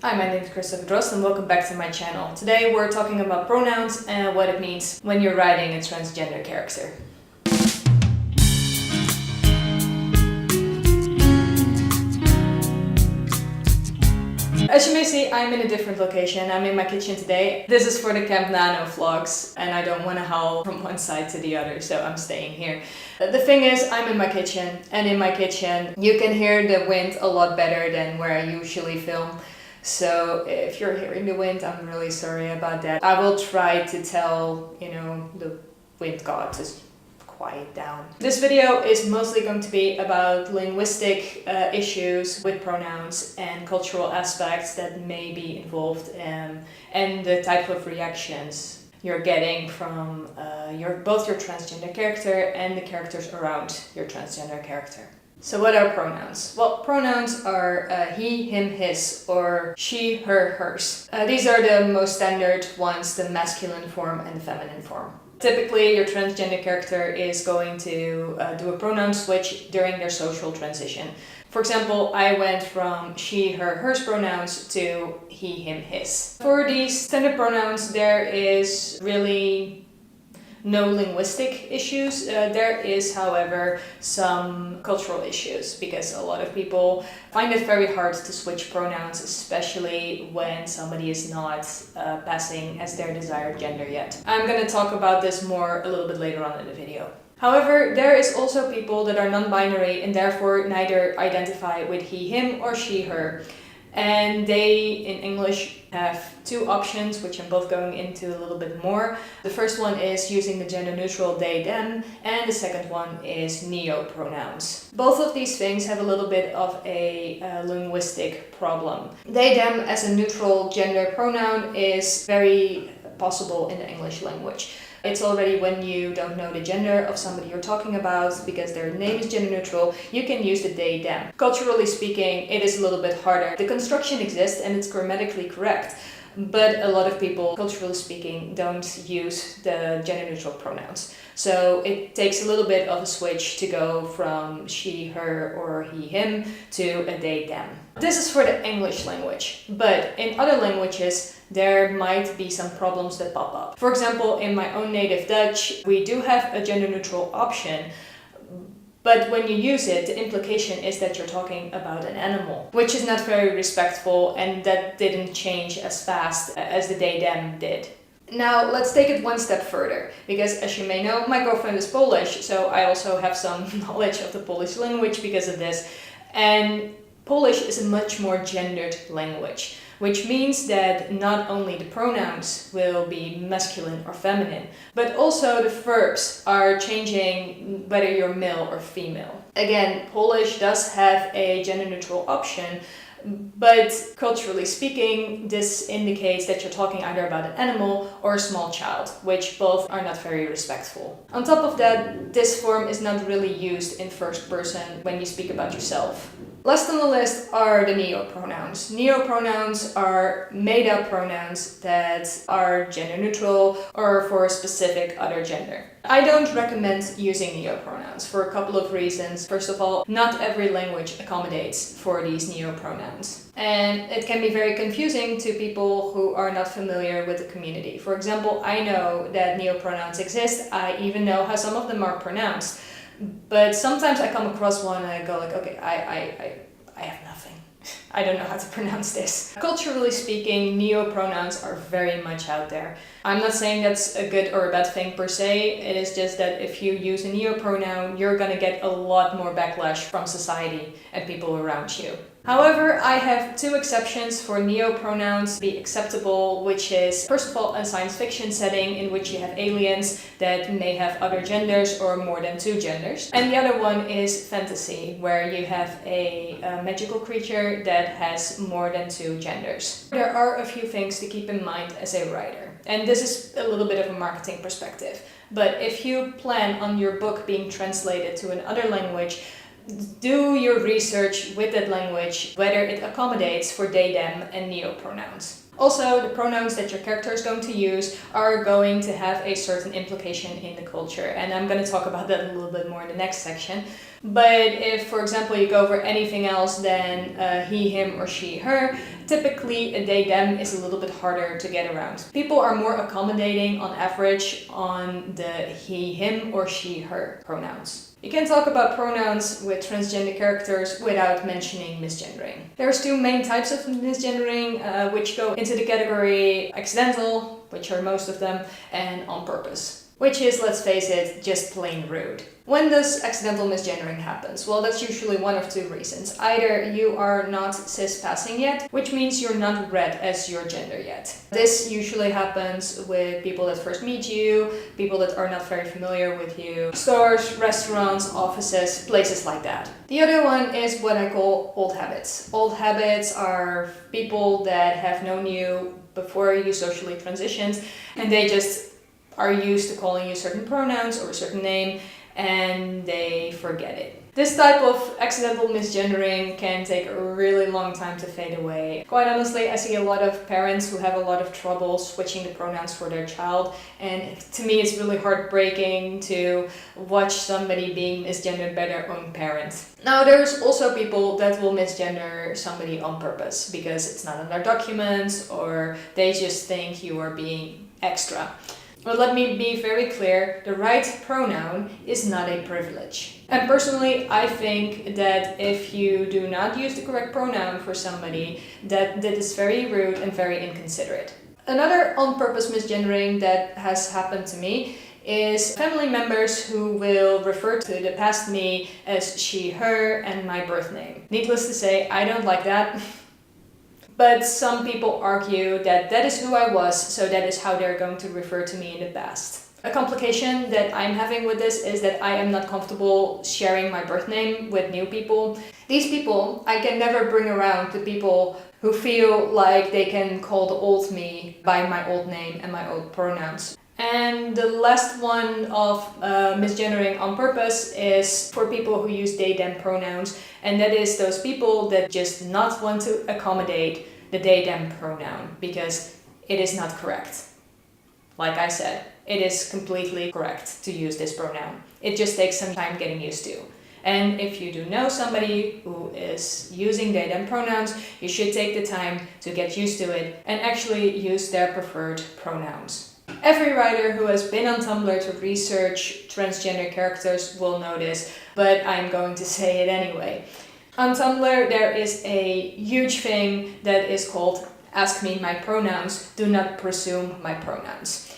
Hi, my name is Drost and welcome back to my channel. Today we're talking about pronouns and what it means when you're writing a transgender character. As you may see, I'm in a different location. I'm in my kitchen today. This is for the Camp Nano vlogs and I don't want to howl from one side to the other, so I'm staying here. The thing is, I'm in my kitchen, and in my kitchen you can hear the wind a lot better than where I usually film. So if you're hearing the wind, I'm really sorry about that. I will try to tell, the wind god to quiet down. This video is mostly going to be about linguistic issues with pronouns and cultural aspects that may be involved and the type of reactions you're getting from both your transgender character and the characters around your transgender character. So what are pronouns? Well, pronouns are he, him, his, or she, her, hers. These are the most standard ones, the masculine form and the feminine form. Typically, your transgender character is going to do a pronoun switch during their social transition. For example, I went from she, her, hers pronouns to he, him, his. For these standard pronouns, there is really no linguistic issues. There is, however, some cultural issues because a lot of people find it very hard to switch pronouns, especially when somebody is not passing as their desired gender yet. I'm going to talk about this more a little bit later on in the video. However, there is also people that are non-binary and therefore neither identify with he, him or she, her. And they, in English, have two options, which I'm both going into a little bit more. The first one is using the gender-neutral they, them, and the second one is neo-pronouns. Both of these things have a little bit of a linguistic problem. They, them as a neutral gender pronoun is very possible in the English language. It's already when you don't know the gender of somebody you're talking about because their name is gender neutral, you can use the they, them. Culturally speaking, it is a little bit harder. The construction exists and it's grammatically correct, but a lot of people, culturally speaking, don't use the gender neutral pronouns. So it takes a little bit of a switch to go from she, her, or he, him to a they, them. This is for the English language, but in other languages, there might be some problems that pop up. For example, in my own native Dutch, we do have a gender neutral option, but when you use it, the implication is that you're talking about an animal, which is not very respectful, and that didn't change as fast as the they, them did. Now, let's take it one step further, because as you may know, my girlfriend is Polish, so I also have some knowledge of the Polish language because of this. And Polish is a much more gendered language, which means that not only the pronouns will be masculine or feminine, but also the verbs are changing whether you're male or female. Again, Polish does have a gender-neutral option, but culturally speaking, this indicates that you're talking either about an animal or a small child, which both are not very respectful. On top of that, this form is not really used in first person when you speak about yourself. Last on the list are the neo-pronouns. Neo-pronouns are made-up pronouns that are gender-neutral or for a specific other gender. I don't recommend using neo-pronouns for a couple of reasons. First of all, not every language accommodates for these neo-pronouns. And it can be very confusing to people who are not familiar with the community. For example, I know that neo-pronouns exist. I even know how some of them are pronounced. But sometimes I come across one and I go like, okay, I have nothing. I don't know how to pronounce this. Culturally speaking, neo-pronouns are very much out there. I'm not saying that's a good or a bad thing per se. It is just that if you use a neo-pronoun, you're gonna get a lot more backlash from society and people around you. However, I have two exceptions for neo-pronouns to be acceptable, which is, first of all, a science fiction setting in which you have aliens that may have other genders or more than two genders. And the other one is fantasy, where you have a magical creature that has more than two genders. There are a few things to keep in mind as a writer, and this is a little bit of a marketing perspective. But if you plan on your book being translated to another language, do your research with that language, whether it accommodates for they, them, and neo-pronouns. Also, the pronouns that your character is going to use are going to have a certain implication in the culture, and I'm going to talk about that a little bit more in the next section. But if, for example, you go over anything else than he, him, or she, her, Typically, a they, them is a little bit harder to get around. People are more accommodating on average on the he, him, or she, her pronouns. You can talk about pronouns with transgender characters without mentioning misgendering. There's two main types of misgendering, which go into the category accidental, which are most of them, and on purpose, which is, let's face it, just plain rude. When does accidental misgendering happens? Well, that's usually one of two reasons. Either you are not cis-passing yet, which means you're not read as your gender yet. This usually happens with people that first meet you, people that are not very familiar with you, stores, restaurants, offices, places like that. The other one is what I call old habits. Old habits are people that have known you before you socially transitioned, and they just are used to calling you certain pronouns or a certain name, and they forget it. This type of accidental misgendering can take a really long time to fade away. Quite honestly, I see a lot of parents who have a lot of trouble switching the pronouns for their child, and to me it's really heartbreaking to watch somebody being misgendered by their own parent. Now, there's also people that will misgender somebody on purpose because it's not on their documents or they just think you are being extra. But let me be very clear, the right pronoun is not a privilege. And personally, I think that if you do not use the correct pronoun for somebody, that is very rude and very inconsiderate. Another on-purpose misgendering that has happened to me is family members who will refer to the past me as she, her, and my birth name. Needless to say, I don't like that. But some people argue that that is who I was, so that is how they're going to refer to me in the past. A complication that I'm having with this is that I am not comfortable sharing my birth name with new people. These people I can never bring around to people who feel like they can call the old me by my old name and my old pronouns. And the last one of misgendering on purpose is for people who use they, them pronouns, and that is those people that just not want to accommodate the they, them pronoun because it is not correct. Like I said, it is completely correct to use this pronoun. It just takes some time getting used to. And if you do know somebody who is using they, them pronouns, you should take the time to get used to it and actually use their preferred pronouns. Every writer who has been on Tumblr to research transgender characters will know this, but I'm going to say it anyway. On Tumblr there is a huge thing that is called Ask Me My Pronouns, Do Not Presume My Pronouns.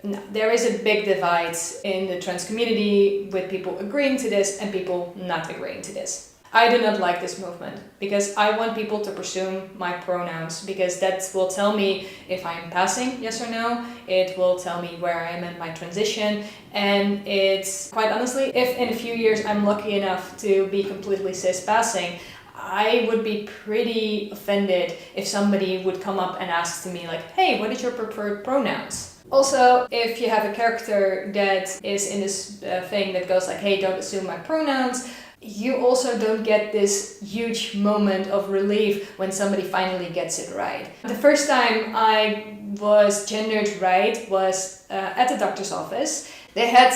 Now, there is a big divide in the trans community with people agreeing to this and people not agreeing to this. I do not like this movement because I want people to presume my pronouns because that will tell me if I'm passing, yes or no. It will tell me where I am in my transition, and it's quite honestly, if in a few years I'm lucky enough to be completely cis passing, I would be pretty offended if somebody would come up and ask to me like, hey, what is your preferred pronouns? Also, if you have a character that is in this thing that goes like, hey, don't assume my pronouns, you also don't get this huge moment of relief when somebody finally gets it right. The first time I was gendered right was at the doctor's office. They had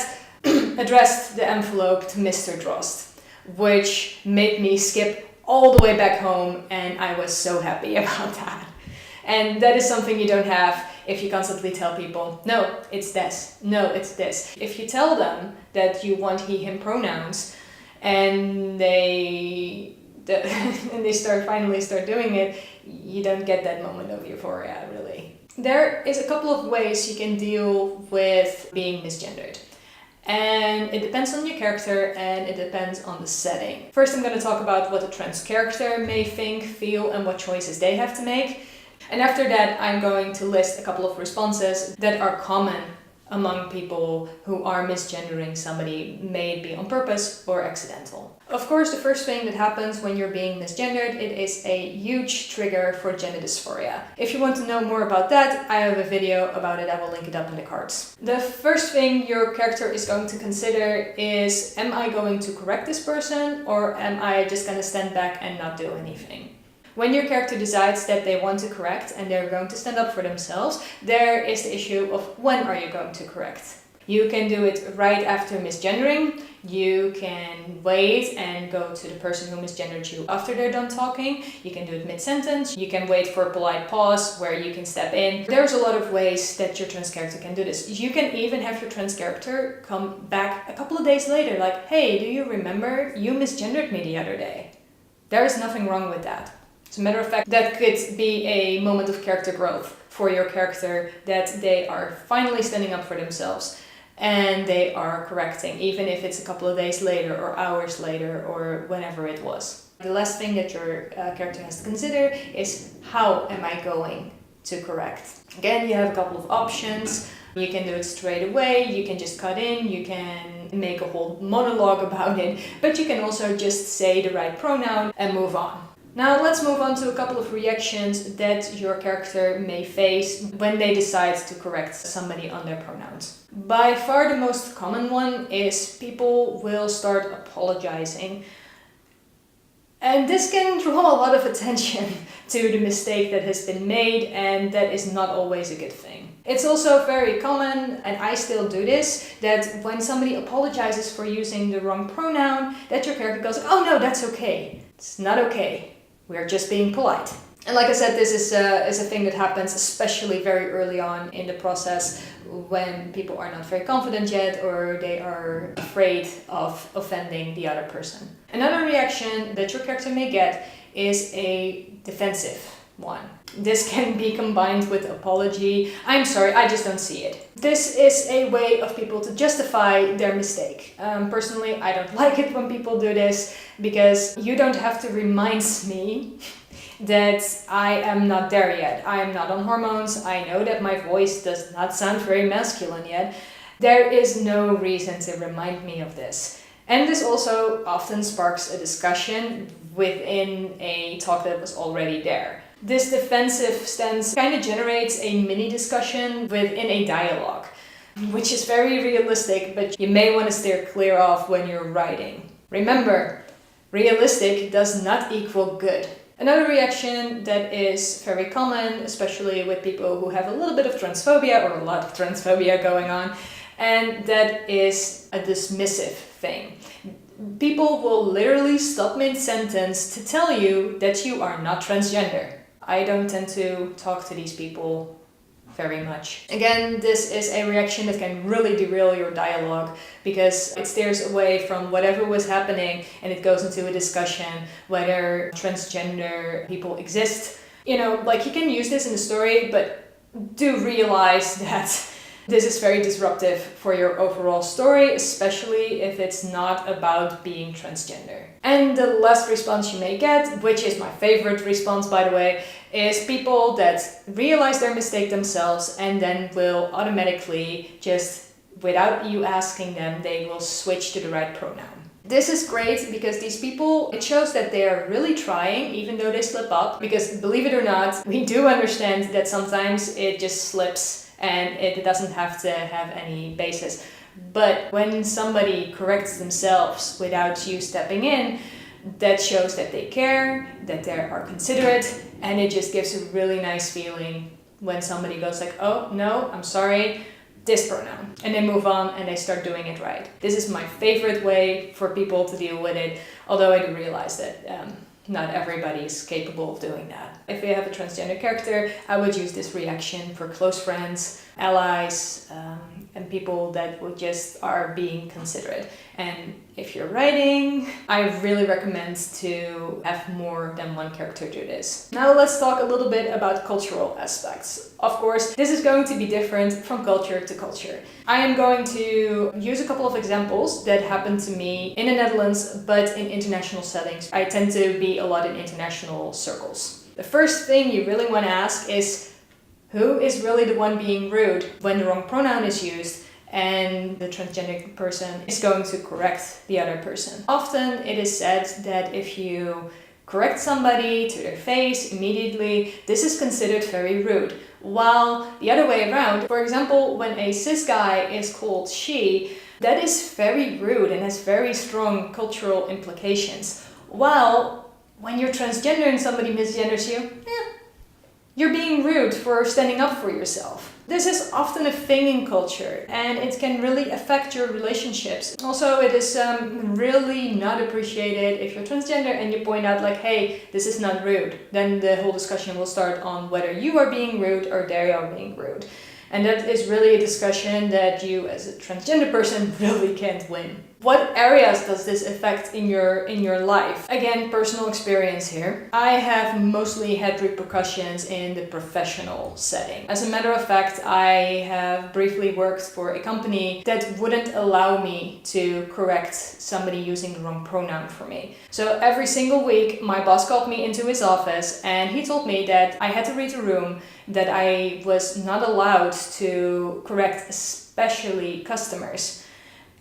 addressed the envelope to Mr. Drost, which made me skip all the way back home, and I was so happy about that. And that is something you don't have if you constantly tell people, no, it's this, no, it's this. If you tell them that you want he, him pronouns, and they finally start doing it, you don't get that moment of euphoria, really. There is a couple of ways you can deal with being misgendered. And it depends on your character and it depends on the setting. First, I'm going to talk about what a trans character may think, feel, and what choices they have to make. And after that, I'm going to list a couple of responses that are common among people who are misgendering somebody, may it be on purpose or accidental. Of course, the first thing that happens when you're being misgendered, it is a huge trigger for gender dysphoria. If you want to know more about that, I have a video about it. I will link it up in the cards. The first thing your character is going to consider is, am I going to correct this person, or am I just going to stand back and not do anything? When your character decides that they want to correct and they're going to stand up for themselves, there is the issue of when are you going to correct. You can do it right after misgendering, You can wait and go to the person who misgendered you after they're done talking. You can do it mid-sentence. You can wait for a polite pause where you can step in. There's a lot of ways that your trans character can do this. You can even have your trans character come back a couple of days later like, hey, do you remember you misgendered me the other day? There is nothing wrong with that. As a matter of fact, that could be a moment of character growth for your character, that they are finally standing up for themselves and they are correcting, even if it's a couple of days later or hours later or whenever it was. The last thing that your character has to consider is, how am I going to correct? Again, you have a couple of options. You can do it straight away, you can just cut in, you can make a whole monologue about it, but you can also just say the right pronoun and move on. Now let's move on to a couple of reactions that your character may face when they decide to correct somebody on their pronouns. By far the most common one is people will start apologizing. And this can draw a lot of attention to the mistake that has been made, and that is not always a good thing. It's also very common, and I still do this, that when somebody apologizes for using the wrong pronoun, that your character goes, oh no, that's okay. It's not okay. We're just being polite. And like I said, this is a thing that happens especially very early on in the process when people are not very confident yet or they are afraid of offending the other person. Another reaction that your character may get is a defensive one. This can be combined with apology. I'm sorry, I just don't see it. This is a way of people to justify their mistake. Personally, I don't like it when people do this because you don't have to remind me that I am not there yet. I am not on hormones. I know that my voice does not sound very masculine yet. There is no reason to remind me of this. And this also often sparks a discussion within a talk that was already there. This defensive stance kind of generates a mini discussion within a dialogue, which is very realistic, but you may want to steer clear of when you're writing. Remember, realistic does not equal good. Another reaction that is very common, especially with people who have a little bit of transphobia or a lot of transphobia going on, and that is a dismissive thing. People will literally stop mid-sentence to tell you that you are not transgender. I don't tend to talk to these people very much. Again, this is a reaction that can really derail your dialogue because it steers away from whatever was happening and it goes into a discussion whether transgender people exist. You know, like you can use this in the story, but do realize that this is very disruptive for your overall story, especially if it's not about being transgender. And the last response you may get, which is my favorite response by the way, is people that realize their mistake themselves and then will automatically, just without you asking them, they will switch to the right pronoun. This is great because these people, it shows that they are really trying even though they slip up, because believe it or not, we do understand that sometimes it just slips and it doesn't have to have any basis. But when somebody corrects themselves without you stepping in, that shows that they care, that they are considerate, and it just gives a really nice feeling when somebody goes like, oh no, I'm sorry, this pronoun, and they move on and they start doing it right. This is my favorite way for people to deal with it, although I do realize that not everybody is capable of doing that. If you have a transgender character, I would use this reaction for close friends, allies, and people that would just are being considerate. And if you're writing, I really recommend to have more than one character do this. Now let's talk a little bit about cultural aspects. Of course, this is going to be different from culture to culture. I am going to use a couple of examples that happened to me in the Netherlands, but in international settings. I tend to be a lot in international circles. The first thing you really want to ask is, who is really the one being rude when the wrong pronoun is used and the transgender person is going to correct the other person? Often it is said that if you correct somebody to their face immediately, this is considered very rude. While the other way around, for example, when a cis guy is called she, that is very rude and has very strong cultural implications. While when you're transgender and somebody misgenders you, You're being rude for standing up for yourself. This is often a thing in culture, and it can really affect your relationships. Also, it is really not appreciated if you're transgender and you point out like, hey, this is not rude. Then the whole discussion will start on whether you are being rude or they are being rude. And that is really a discussion that you as a transgender person really can't win. What areas does this affect in your life? Again, personal experience here. I have mostly had repercussions in the professional setting. As a matter of fact, I have briefly worked for a company that wouldn't allow me to correct somebody using the wrong pronoun for me. So every single week, my boss called me into his office and he told me that I had to read a room, that I was not allowed to correct especially customers.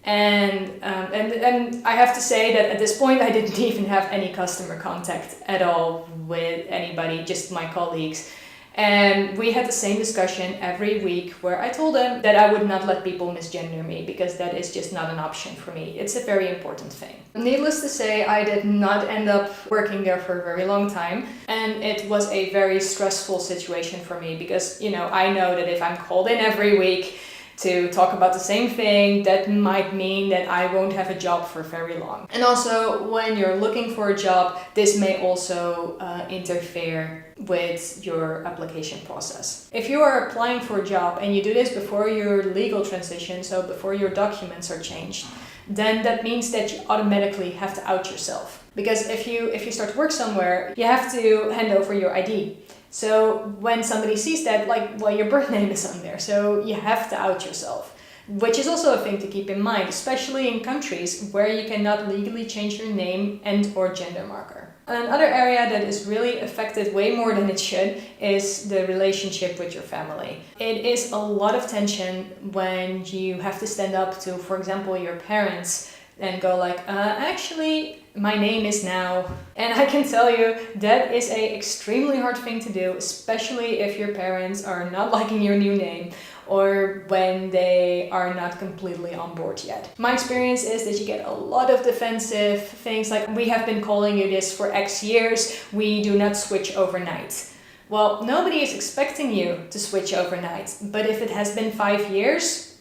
And I have to say that at this point I didn't even have any customer contact at all with anybody, just my colleagues. And we had the same discussion every week where I told them that I would not let people misgender me because that is just not an option for me. It's a very important thing. Needless to say, I did not end up working there for a very long time. And it was a very stressful situation for me because, I know that if I'm called in every week to talk about the same thing, that might mean that I won't have a job for very long. And also, when you're looking for a job, this may also interfere with your application process. If you are applying for a job and you do this before your legal transition, so before your documents are changed, then that means that you automatically have to out yourself. Because if you start to work somewhere, you have to hand over your ID. So when somebody sees that, your birth name is on there, so you have to out yourself. Which is also a thing to keep in mind, especially in countries where you cannot legally change your name and or gender marker. Another area that is really affected way more than it should is the relationship with your family. It is a lot of tension when you have to stand up to, for example, your parents and go actually, my name is now. And I can tell you that is an extremely hard thing to do, especially if your parents are not liking your new name or when they are not completely on board yet. My experience is that you get a lot of defensive things like, we have been calling you this for X years, we do not switch overnight. Well, nobody is expecting you to switch overnight, but if it has been 5 years,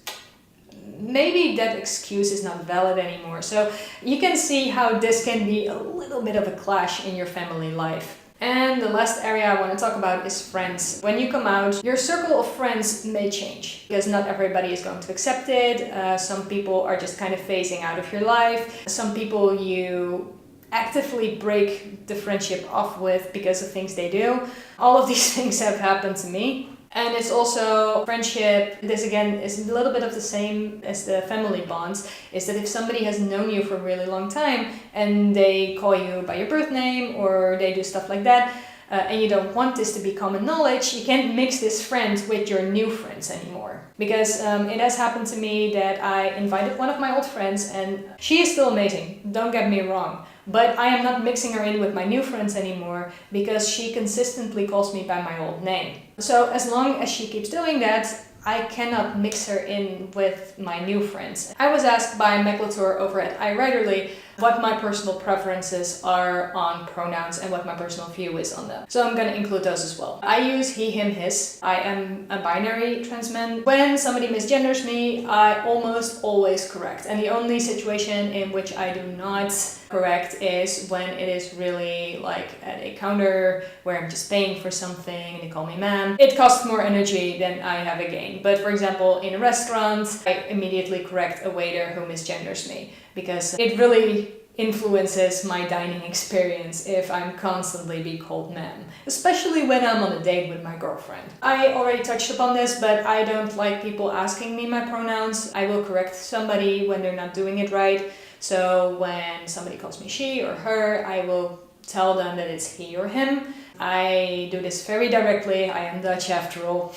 maybe that excuse is not valid anymore. So you can see how this can be a little bit of a clash in your family life. And the last area I want to talk about is friends. When you come out, your circle of friends may change because not everybody is going to accept it. Some people are just kind of phasing out of your life. Some people you actively break the friendship off with because of things they do. All of these things have happened to me. And it's also friendship. This again is a little bit of the same as the family bonds, is that if somebody has known you for a really long time and they call you by your birth name or they do stuff like that, and you don't want this to be common knowledge, you can't mix this friend with your new friends anymore. Because it has happened to me that I invited one of my old friends and she is still amazing, don't get me wrong. But I am not mixing her in with my new friends anymore because she consistently calls me by my old name. So as long as she keeps doing that, I cannot mix her in with my new friends. I was asked by Meclator over at iWriterly what my personal preferences are on pronouns and what my personal view is on them. So I'm going to include those as well. I use he, him, his. I am a binary trans man. When somebody misgenders me, I almost always correct. And the only situation in which I do not correct is when it is really like at a counter where I'm just paying for something and they call me ma'am. It costs more energy than I have a gain. But for example, in a restaurant, I immediately correct a waiter who misgenders me because it really influences my dining experience if I'm constantly being called ma'am, especially when I'm on a date with my girlfriend. I already touched upon this, but I don't like people asking me my pronouns. I will correct somebody when they're not doing it right. So when somebody calls me she or her, I will tell them that it's he or him. I do this very directly. I am Dutch after all.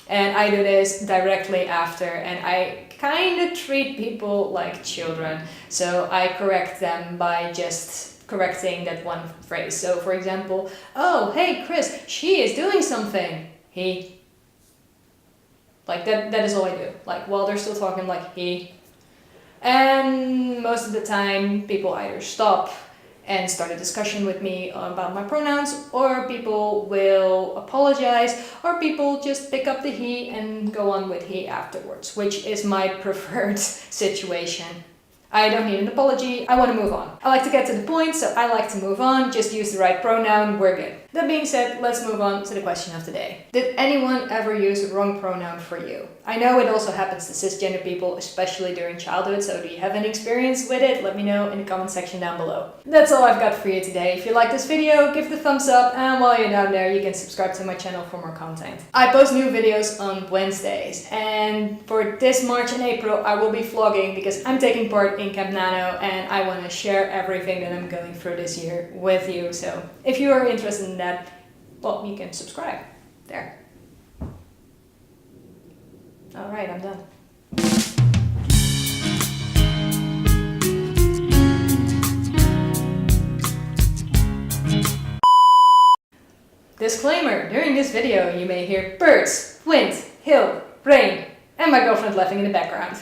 And I do this directly after, and I kind of treat people like children. So I correct them by just correcting that one phrase. So for example, oh, hey Chris, she is doing something. He. Like that is all I do. Like while they're still talking, like he. And most of the time people either stop and start a discussion with me about my pronouns, or people will apologize, or people just pick up the he and go on with he afterwards, which is my preferred situation. I don't need an apology, I want to move on. I like to get to the point, so I like to move on, just use the right pronoun, we're good. That being said, let's move on to the question of the day. Did anyone ever use the wrong pronoun for you? I know it also happens to cisgender people, especially during childhood, so do you have any experience with it? Let me know in the comment section down below. That's all I've got for you today. If you like this video, give it a thumbs up, and while you're down there, you can subscribe to my channel for more content. I post new videos on Wednesdays, and for this March and April, I will be vlogging because I'm taking part in Camp Nano, and I want to share everything that I'm going through this year with you. So if you are interested in that, well, you can subscribe there. Alright, I'm done. Disclaimer, during this video you may hear birds, wind, hail, rain, and my girlfriend laughing in the background.